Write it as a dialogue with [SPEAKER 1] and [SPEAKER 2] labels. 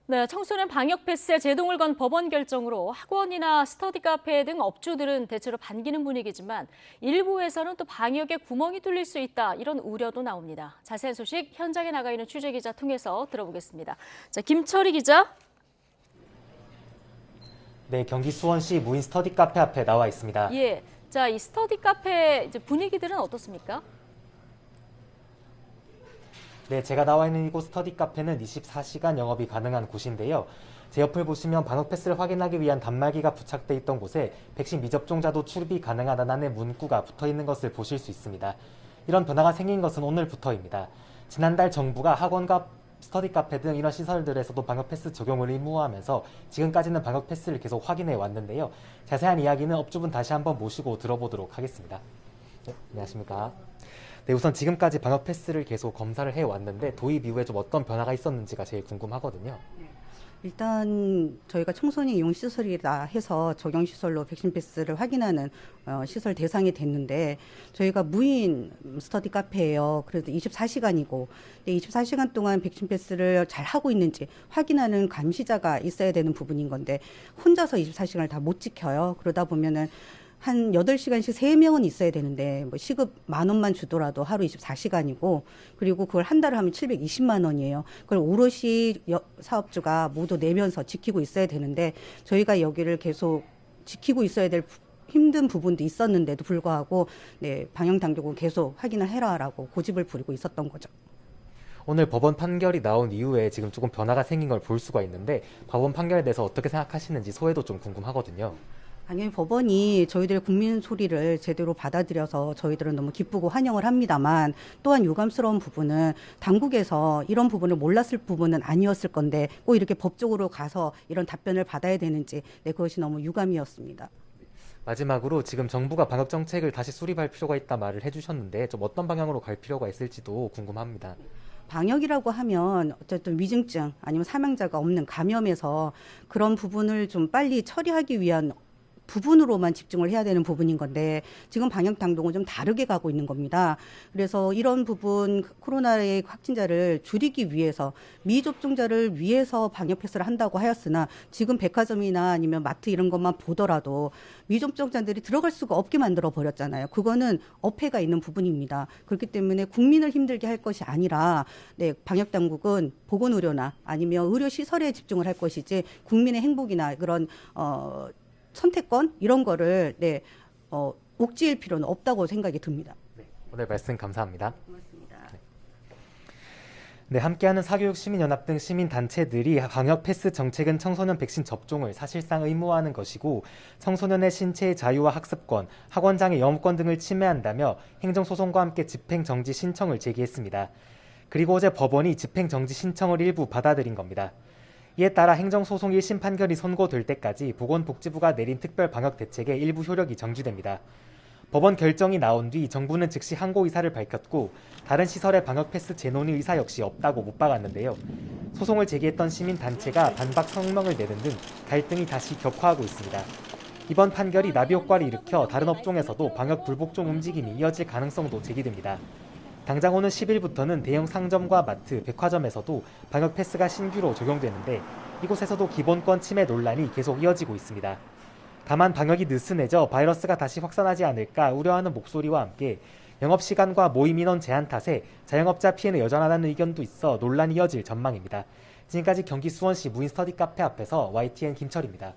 [SPEAKER 1] 네, 청소년 방역 패스에 제동을 건 법원 결정으로 학원이나 스터디 카페 등 업주들은 대체로 반기는 분위기지만 일부에서는 또 방역에 구멍이 뚫릴 수 있다 이런 우려도 나옵니다. 자세한 소식 현장에 나가 있는 취재 기자 통해서 들어보겠습니다. 자, 김철희 기자.
[SPEAKER 2] 네, 경기 수원시 무인 스터디 카페 앞에 나와 있습니다.
[SPEAKER 1] 예, 자, 이 스터디 카페 이제 분위기들은 어떻습니까?
[SPEAKER 2] 네, 제가 나와 있는 이곳 스터디 카페는 24시간 영업이 가능한 곳인데요. 제 옆을 보시면 방역 패스를 확인하기 위한 단말기가 부착돼 있던 곳에 백신 미접종자도 출입이 가능하다는 문구가 붙어 있는 것을 보실 수 있습니다. 이런 변화가 생긴 것은 오늘부터입니다. 지난달 정부가 학원과 스터디 카페 등 이런 시설들에서도 방역 패스 적용을 의무화하면서 지금까지는 방역 패스를 계속 확인해 왔는데요. 자세한 이야기는 업주분 다시 한번 모시고 들어보도록 하겠습니다. 네, 안녕하십니까. 네, 우선 지금까지 방역 패스를 계속 검사를 해왔는데 도입 이후에 좀 어떤 변화가 있었는지가 제일 궁금하거든요.
[SPEAKER 3] 일단 저희가 청소년 이용 시설이라 해서 적용 시설로 백신 패스를 확인하는 시설 대상이 됐는데 저희가 무인 스터디 카페예요. 그래서 24시간이고 24시간 동안 백신 패스를 잘 하고 있는지 확인하는 감시자가 있어야 되는 부분인 건데 혼자서 24시간을 다 못 지켜요. 그러다 보면은 한 8시간씩 3명은 있어야 되는데 뭐 시급 10,000원만 주더라도 하루 24시간이고 그리고 그걸 한 달을 하면 720만 원이에요. 그걸 오롯이 사업주가 모두 내면서 지키고 있어야 되는데 저희가 여기를 계속 지키고 있어야 될 힘든 부분도 있었는데도 불구하고 네, 방역 당국은 계속 확인을 해라라고 고집을 부리고 있었던 거죠.
[SPEAKER 2] 오늘 법원 판결이 나온 이후에 지금 조금 변화가 생긴 걸 볼 수가 있는데 법원 판결에 대해서 어떻게 생각하시는지 소회도 좀 궁금하거든요.
[SPEAKER 3] 당연히 법원이 저희들의 국민 소리를 제대로 받아들여서 저희들은 너무 기쁘고 환영을 합니다만 또한 유감스러운 부분은 당국에서 이런 부분을 몰랐을 부분은 아니었을 건데 꼭 이렇게 법적으로 가서 이런 답변을 받아야 되는지 네, 그것이 너무 유감이었습니다.
[SPEAKER 2] 마지막으로 지금 정부가 방역 정책을 다시 수립할 필요가 있다 말을 해주셨는데 좀 어떤 방향으로 갈 필요가 있을지도 궁금합니다.
[SPEAKER 3] 방역이라고 하면 어쨌든 위중증 아니면 사망자가 없는 감염에서 그런 부분을 좀 빨리 처리하기 위한 부분으로만 집중을 해야 되는 부분인 건데 지금 방역 당국은 좀 다르게 가고 있는 겁니다. 그래서 이런 부분 코로나의 확진자를 줄이기 위해서 미접종자를 위해서 방역 패스를 한다고 하였으나 지금 백화점이나 아니면 마트 이런 것만 보더라도 미접종자들이 들어갈 수가 없게 만들어 버렸잖아요. 그거는 어폐가 있는 부분입니다. 그렇기 때문에 국민을 힘들게 할 것이 아니라 네, 방역 당국은 보건의료나 아니면 의료 시설에 집중을 할 것이지 국민의 행복이나 그런 선택권 이런 거를 네, 옥죄일 필요는 없다고 생각이 듭니다.
[SPEAKER 2] 네, 오늘 말씀 감사합니다.
[SPEAKER 3] 고맙습니다.
[SPEAKER 2] 네, 함께하는 사교육시민연합 등 시민단체들이 방역 패스 정책은 청소년 백신 접종을 사실상 의무화하는 것이고 청소년의 신체의 자유와 학습권, 학원장의 영업권 등을 침해한다며 행정소송과 함께 집행정지 신청을 제기했습니다. 그리고 어제 법원이 집행정지 신청을 일부 받아들인 겁니다. 이에 따라 행정소송 1심 판결이 선고될 때까지 보건복지부가 내린 특별방역대책의 일부 효력이 정지됩니다. 법원 결정이 나온 뒤 정부는 즉시 항고 의사를 밝혔고 다른 시설의 방역패스 재논의 의사 역시 없다고 못 박았는데요. 소송을 제기했던 시민단체가 반박 성명을 내는 등 갈등이 다시 격화하고 있습니다. 이번 판결이 나비효과를 일으켜 다른 업종에서도 방역 불복종 움직임이 이어질 가능성도 제기됩니다. 당장 오는 10일부터는 대형 상점과 마트, 백화점에서도 방역 패스가 신규로 적용되는데 이곳에서도 기본권 침해 논란이 계속 이어지고 있습니다. 다만 방역이 느슨해져 바이러스가 다시 확산하지 않을까 우려하는 목소리와 함께 영업시간과 모임 인원 제한 탓에 자영업자 피해는 여전하다는 의견도 있어 논란이 이어질 전망입니다. 지금까지 경기 수원시 무인 스터디 카페 앞에서 YTN 김철입니다.